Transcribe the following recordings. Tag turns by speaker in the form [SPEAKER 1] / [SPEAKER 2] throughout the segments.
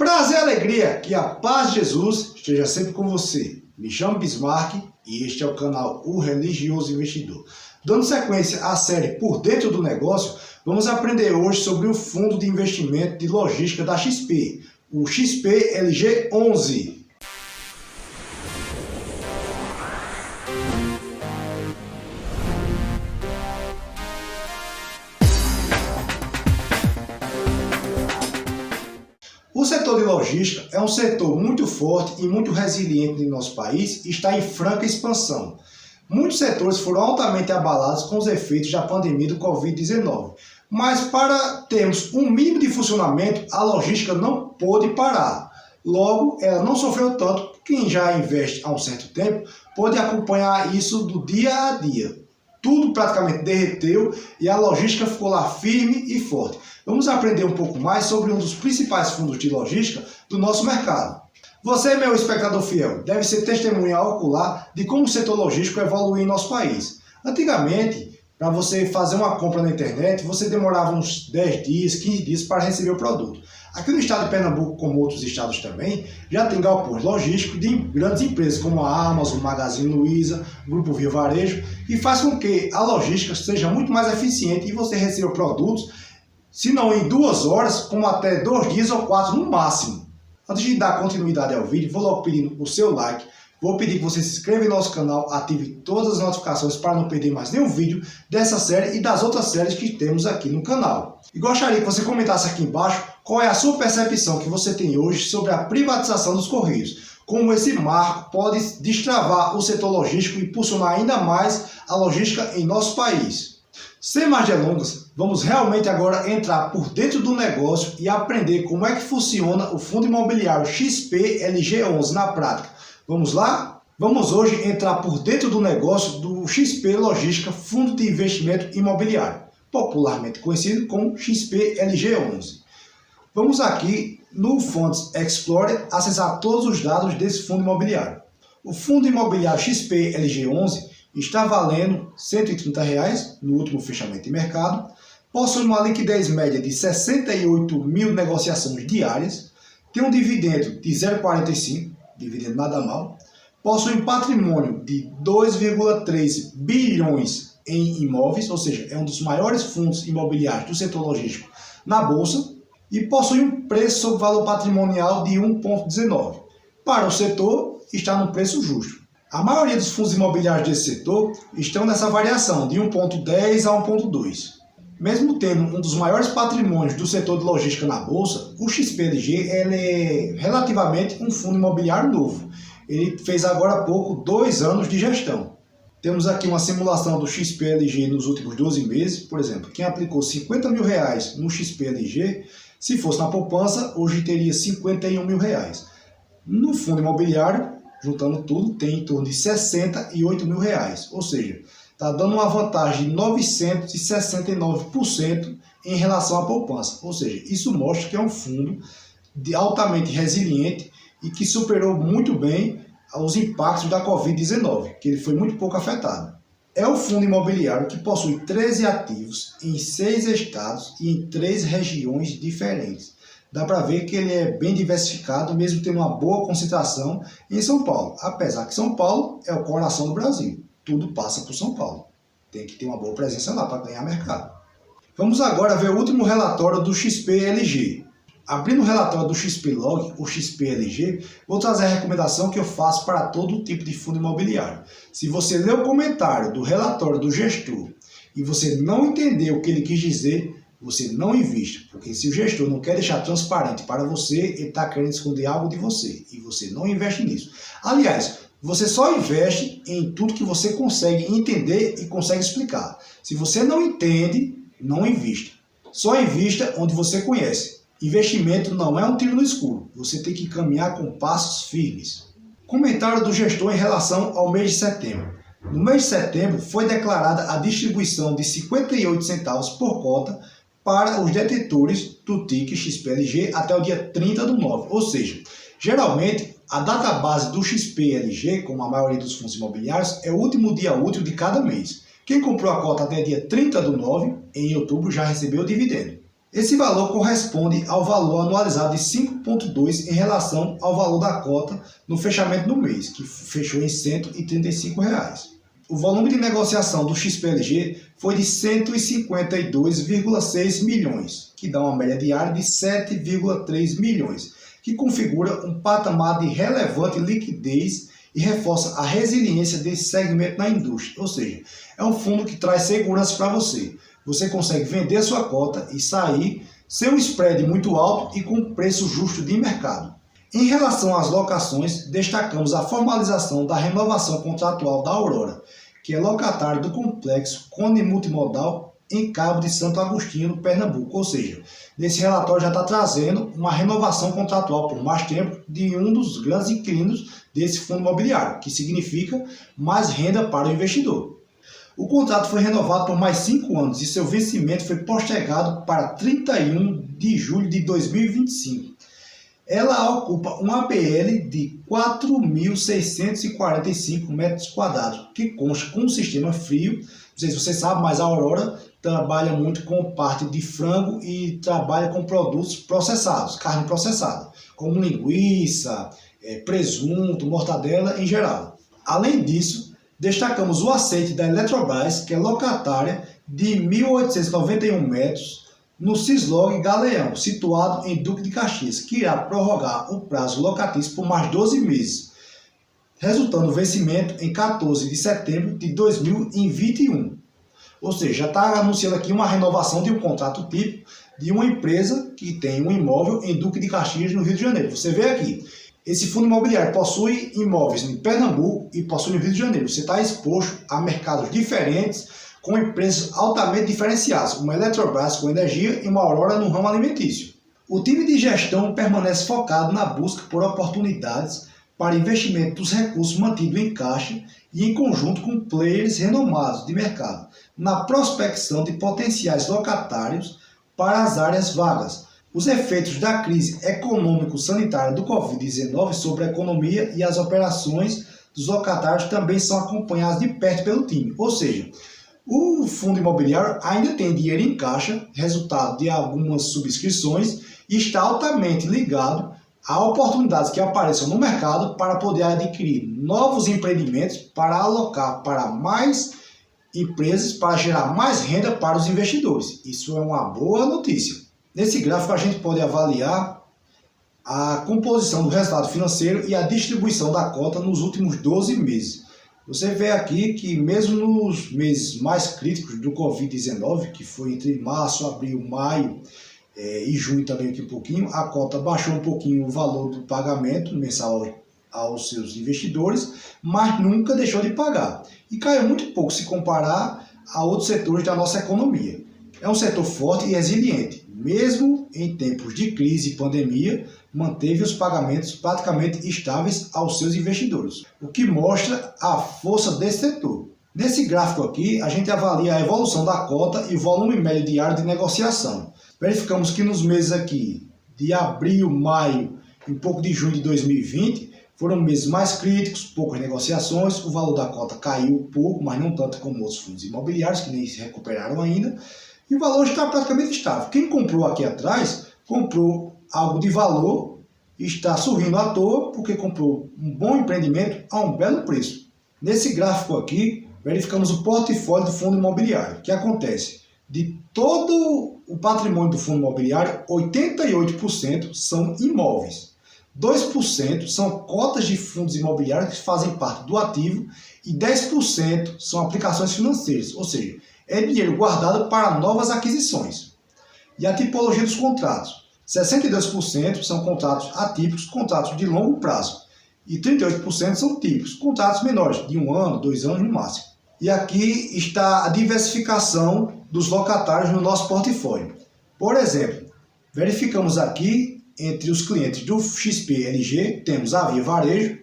[SPEAKER 1] Prazer e alegria, que a paz de Jesus esteja sempre com você. Me chamo Bismarck e este é o canal O Religioso Investidor. Dando sequência à série Por Dentro do Negócio, vamos aprender hoje sobre o fundo de investimento de logística da XP, o XPLG11. O setor de logística é um setor muito forte e muito resiliente no nosso país e está em franca expansão. Muitos setores foram altamente abalados com os efeitos da pandemia do Covid-19, mas para termos um mínimo de funcionamento, a logística não pôde parar. Logo, ela não sofreu tanto. Quem já investe há um certo tempo pode acompanhar isso do dia a dia. Tudo praticamente derreteu e a logística ficou lá firme e forte. Vamos aprender um pouco mais sobre um dos principais fundos de logística do nosso mercado. Você, meu espectador fiel, deve ser testemunha ocular de como o setor logístico evoluiu em nosso país. Antigamente, para você fazer uma compra na internet, você demorava uns 10 dias, 15 dias para receber o produto. Aqui no estado de Pernambuco, como outros estados também, já tem galpões logísticos de grandes empresas como a Amazon, Magazine Luiza, Grupo Via Varejo, que faz com que a logística seja muito mais eficiente e você receba produtos, se não em 2 horas, como até 2 dias ou 4 no máximo. Antes de dar continuidade ao vídeo, vou logo pedindo o seu like, vou pedir que você se inscreva em nosso canal, ative todas as notificações para não perder mais nenhum vídeo dessa série e das outras séries que temos aqui no canal. E gostaria que você comentasse aqui embaixo qual é a sua percepção que você tem hoje sobre a privatização dos Correios. Como esse marco pode destravar o setor logístico e impulsionar ainda mais a logística em nosso país. Sem mais delongas, vamos realmente agora entrar por dentro do negócio e aprender como é que funciona o fundo imobiliário XPLG11 na prática. Vamos lá? Vamos hoje entrar por dentro do negócio do XP Logística Fundo de Investimento Imobiliário, popularmente conhecido como XPLG11. Vamos aqui no Funds Explorer acessar todos os dados desse fundo imobiliário. O fundo imobiliário XPLG11 está valendo R$ 130 no último fechamento de mercado, possui uma liquidez média de 68 mil negociações diárias, tem um dividendo de 0,45, dividendo nada mal, possui um patrimônio de 2,3 bilhões em imóveis, ou seja, é um dos maiores fundos imobiliários do setor logístico na Bolsa, e possui um preço sobre valor patrimonial de 1,19. Para o setor, está no preço justo. A maioria dos fundos imobiliários desse setor estão nessa variação de 1,10 a 1,2. Mesmo tendo um dos maiores patrimônios do setor de logística na Bolsa, o XPLG é relativamente um fundo imobiliário novo. Ele fez agora há pouco 2 anos de gestão. Temos aqui uma simulação do XPLG nos últimos 12 meses. Por exemplo, quem aplicou R$ 50 mil no XPLG, se fosse na poupança, hoje teria R$ 51 mil. No fundo imobiliário, juntando tudo, tem em torno de R$ 68 mil. Ou seja, está dando uma vantagem de 969% em relação à poupança. Ou seja, isso mostra que é um fundo altamente resiliente e que superou muito bem os impactos da Covid-19, que ele foi muito pouco afetado. É um fundo imobiliário que possui 13 ativos em 6 estados e em 3 regiões diferentes. Dá para ver que ele é bem diversificado, mesmo tendo uma boa concentração em São Paulo. Apesar que São Paulo é o coração do Brasil. Tudo passa por São Paulo. Tem que ter uma boa presença lá para ganhar mercado. Vamos agora ver o último relatório do XPLG. Abrindo o relatório do XPlog, o XPLG, vou trazer a recomendação que eu faço para todo tipo de fundo imobiliário. Se você ler o comentário do relatório do gestor e você não entender o que ele quis dizer, você não invista, porque se o gestor não quer deixar transparente para você, ele está querendo esconder algo de você e você não investe nisso. Aliás, você só investe em tudo que você consegue entender e consegue explicar. Se você não entende, não invista. Só invista onde você conhece. Investimento não é um tiro no escuro, você tem que caminhar com passos firmes. Comentário do gestor em relação ao mês de setembro. No mês de setembro foi declarada a distribuição de 58 centavos por cota para os detentores do TIC XPLG até o dia 30/9, ou seja, geralmente a database do XPLG, como a maioria dos fundos imobiliários, é o último dia útil de cada mês. Quem comprou a cota até dia 30/9, em outubro, já recebeu o dividendo. Esse valor corresponde ao valor anualizado de 5,2 em relação ao valor da cota no fechamento do mês, que fechou em R$ 135. O volume de negociação do XPLG foi de 152,6 milhões, que dá uma média diária de 7,3 milhões, que configura um patamar de relevante liquidez e reforça a resiliência desse segmento na indústria. Ou seja, é um fundo que traz segurança para você. Você consegue vender a sua cota e sair sem um spread muito alto e com preço justo de mercado. Em relação às locações, destacamos a formalização da renovação contratual da Aurora, que é locatário do complexo Cone Multimodal em Cabo de Santo Agostinho, no Pernambuco. Ou seja, nesse relatório já está trazendo uma renovação contratual por mais tempo de um dos grandes inquilinos desse fundo imobiliário, que significa mais renda para o investidor. O contrato foi renovado por mais 5 anos e seu vencimento foi postergado para 31 de julho de 2025. Ela ocupa um ABL de 4.645 metros quadrados, que consta com um sistema frio. Não sei se você sabe, mas a Aurora trabalha muito com parte de frango e trabalha com produtos processados, carne processada, como linguiça, presunto, mortadela em geral. Além disso, destacamos o aceite da Eletrobras, que é locatária de 1.891 metros, no Cislog Galeão, situado em Duque de Caxias, que irá prorrogar o prazo locatício por mais 12 meses, resultando o vencimento em 14 de setembro de 2021. Ou seja, já está anunciando aqui uma renovação de um contrato típico de uma empresa que tem um imóvel em Duque de Caxias, no Rio de Janeiro. Você vê aqui, esse fundo imobiliário possui imóveis em Pernambuco e possui no Rio de Janeiro. Você está exposto a mercados diferentes, com empresas altamente diferenciadas, uma Eletrobras com energia e uma Aurora no ramo alimentício. O time de gestão permanece focado na busca por oportunidades para investimento dos recursos mantidos em caixa e em conjunto com players renomados de mercado, na prospecção de potenciais locatários para as áreas vagas. Os efeitos da crise econômico-sanitária do Covid-19 sobre a economia e as operações dos locatários também são acompanhadas de perto pelo time, ou seja, o fundo imobiliário ainda tem dinheiro em caixa, resultado de algumas subscrições, e está altamente ligado a oportunidades que apareçam no mercado para poder adquirir novos empreendimentos, para alocar para mais empresas, para gerar mais renda para os investidores. Isso é uma boa notícia. Nesse gráfico a gente pode avaliar a composição do resultado financeiro e a distribuição da cota nos últimos 12 meses. Você vê aqui que mesmo nos meses mais críticos do Covid-19, que foi entre março, abril, maio e junho também aqui um pouquinho, a cota baixou um pouquinho o valor do pagamento mensal aos seus investidores, mas nunca deixou de pagar. E caiu muito pouco se comparar a outros setores da nossa economia. É um setor forte e resiliente. Mesmo em tempos de crise e pandemia, manteve os pagamentos praticamente estáveis aos seus investidores, o que mostra a força desse setor. Nesse gráfico aqui, a gente avalia a evolução da cota e volume médio diário de negociação. Verificamos que nos meses aqui de abril, maio e um pouco de junho de 2020, foram meses mais críticos, poucas negociações, o valor da cota caiu um pouco, mas não tanto como outros fundos imobiliários, que nem se recuperaram ainda, e o valor está praticamente estável. Quem comprou aqui atrás, comprou algo de valor e está sorrindo à toa porque comprou um bom empreendimento a um belo preço. Nesse gráfico aqui, verificamos o portfólio do fundo imobiliário. O que acontece? De todo o patrimônio do fundo imobiliário, 88% são imóveis. 2% são cotas de fundos imobiliários que fazem parte do ativo e 10% são aplicações financeiras, ou seja, é dinheiro guardado para novas aquisições. E a tipologia dos contratos. 62% são contratos atípicos, contratos de longo prazo. E 38% são típicos, contratos menores, de 1 ano, 2 anos no máximo. E aqui está a diversificação dos locatários no nosso portfólio. Por exemplo, verificamos aqui entre os clientes do XPLG, temos a Via Varejo,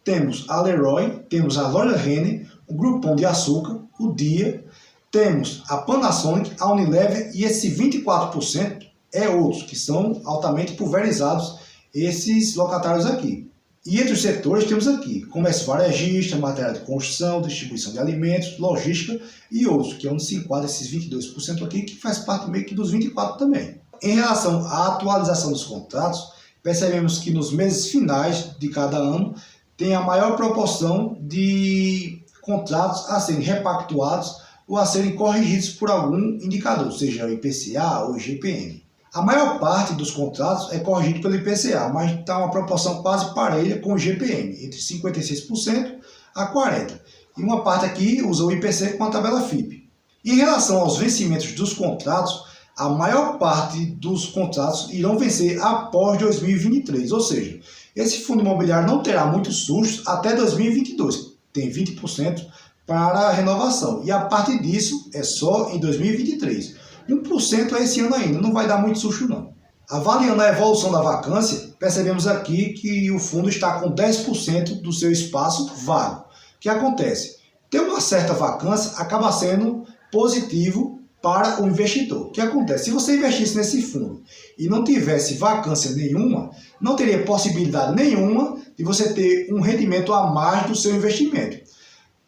[SPEAKER 1] temos a Leroy, temos a Loja Renner, o Grupão de Açúcar, o Dia, temos a Panasonic, a Unilever e esse 24% é outros, que são altamente pulverizados, esses locatários aqui. E entre os setores temos aqui comércio varejista, material de construção, distribuição de alimentos, logística e outros, que é onde se enquadra esses 22% aqui, que faz parte meio que dos 24% também. Em relação à atualização dos contratos, percebemos que nos meses finais de cada ano tem a maior proporção de contratos a serem repactuados ou a serem corrigidos por algum indicador, seja o IPCA ou o IGPM. A maior parte dos contratos é corrigido pelo IPCA, mas está uma proporção quase parelha com o IGPM, entre 56% a 40%. E uma parte aqui usa o IPC com a tabela FIPE. Em relação aos vencimentos dos contratos, a maior parte dos contratos irão vencer após 2023, ou seja, esse fundo imobiliário não terá muitos sustos até 2022, tem 20% para a renovação, e a partir disso é só em 2023. 1% é esse ano ainda, não vai dar muito susto não. Avaliando a evolução da vacância, percebemos aqui que o fundo está com 10% do seu espaço vago. O que acontece? Ter uma certa vacância acaba sendo positivo para o investidor. O que acontece? Se você investisse nesse fundo e não tivesse vacância nenhuma, não teria possibilidade nenhuma de você ter um rendimento a mais do seu investimento.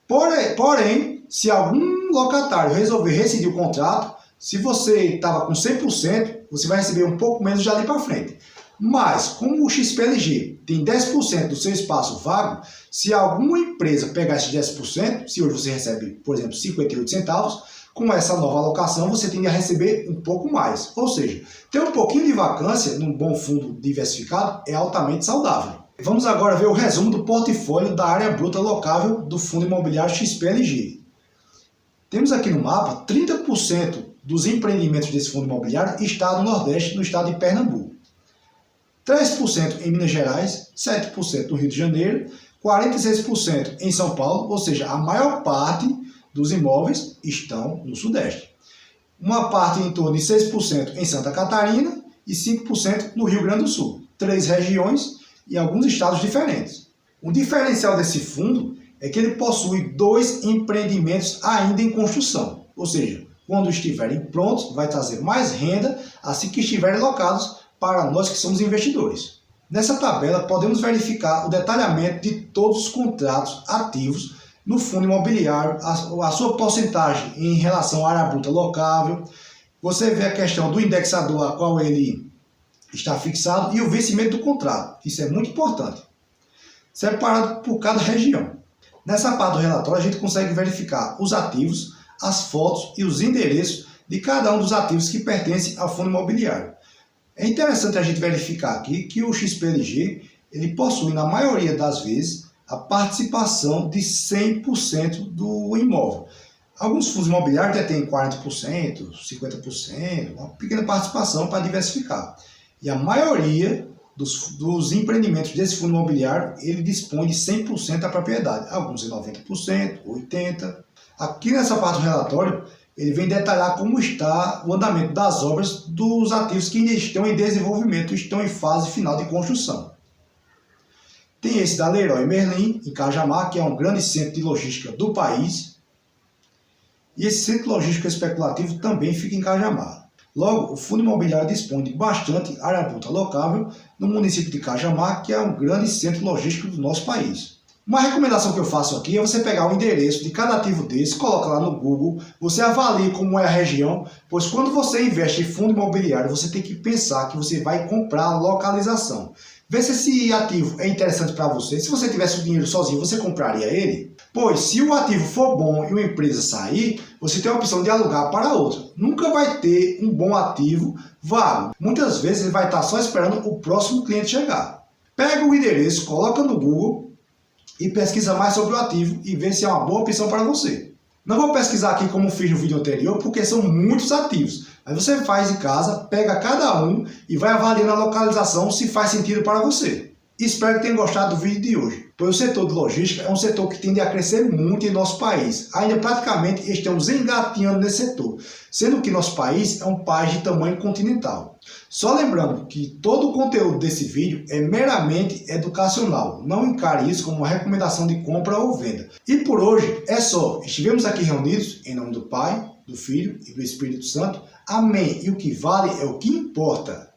[SPEAKER 1] Porém, se algum locatário resolver rescindir o contrato, se você estava com 100%, você vai receber um pouco menos de ali para frente. Mas, como o XPLG tem 10% do seu espaço vago, se alguma empresa pegar esses 10%, se hoje você recebe, por exemplo, 58 centavos, com essa nova alocação você tende a receber um pouco mais. Ou seja, ter um pouquinho de vacância num bom fundo diversificado é altamente saudável. Vamos agora ver o resumo do portfólio da área bruta locável do Fundo Imobiliário XPLG. Temos aqui no mapa 30% dos empreendimentos desse fundo imobiliário está no Nordeste, no estado de Pernambuco. 3% em Minas Gerais, 7% no Rio de Janeiro, 46% em São Paulo, ou seja, a maior parte dos imóveis estão no Sudeste. Uma parte em torno de 6% em Santa Catarina e 5% no Rio Grande do Sul. 3 regiões e alguns estados diferentes. O diferencial desse fundo é que ele possui 2 empreendimentos ainda em construção, ou seja, quando estiverem prontos, vai trazer mais renda assim que estiverem alocados para nós que somos investidores. Nessa tabela, podemos verificar o detalhamento de todos os contratos ativos no fundo imobiliário, a sua porcentagem em relação à área bruta locável. Você vê a questão do indexador a qual ele está fixado e o vencimento do contrato. Isso é muito importante. Separado por cada região. Nessa parte do relatório, a gente consegue verificar os ativos, as fotos e os endereços de cada um dos ativos que pertencem ao fundo imobiliário. É interessante a gente verificar aqui que o XPLG ele possui, na maioria das vezes, a participação de 100% do imóvel. Alguns fundos imobiliários detêm 40%, 50%, uma pequena participação para diversificar. E a maioria dos empreendimentos desse fundo imobiliário, ele dispõe de 100% da propriedade. Alguns em 90%, 80%. Aqui nessa parte do relatório, ele vem detalhar como está o andamento das obras dos ativos que ainda estão em desenvolvimento, estão em fase final de construção. Tem esse da Leroy Merlin, em Cajamar, que é um grande centro de logística do país. E esse centro logístico especulativo também fica em Cajamar. Logo, o fundo imobiliário dispõe de bastante área bruta locável no município de Cajamar, que é um grande centro logístico do nosso país. Uma recomendação que eu faço aqui é você pegar o endereço de cada ativo desse, coloca lá no Google, você avalia como é a região, pois quando você investe em fundo imobiliário, você tem que pensar que você vai comprar a localização. Vê se esse ativo é interessante para você. Se você tivesse o dinheiro sozinho, você compraria ele? Pois se o ativo for bom e uma empresa sair, você tem a opção de alugar para outra. Nunca vai ter um bom ativo vago. Muitas vezes ele vai estar só esperando o próximo cliente chegar. Pega o endereço, coloca no Google e pesquisa mais sobre o ativo e vê se é uma boa opção para você. Não vou pesquisar aqui como fiz no vídeo anterior, porque são muitos ativos. Aí você faz em casa, pega cada um e vai avaliando a localização se faz sentido para você. Espero que tenham gostado do vídeo de hoje, pois o setor de logística é um setor que tende a crescer muito em nosso país. Ainda praticamente estamos engatinhando nesse setor, sendo que nosso país é um país de tamanho continental. Só lembrando que todo o conteúdo desse vídeo é meramente educacional. Não encare isso como uma recomendação de compra ou venda. E por hoje é só. Estivemos aqui reunidos em nome do Pai, do Filho e do Espírito Santo. Amém. E o que vale é o que importa.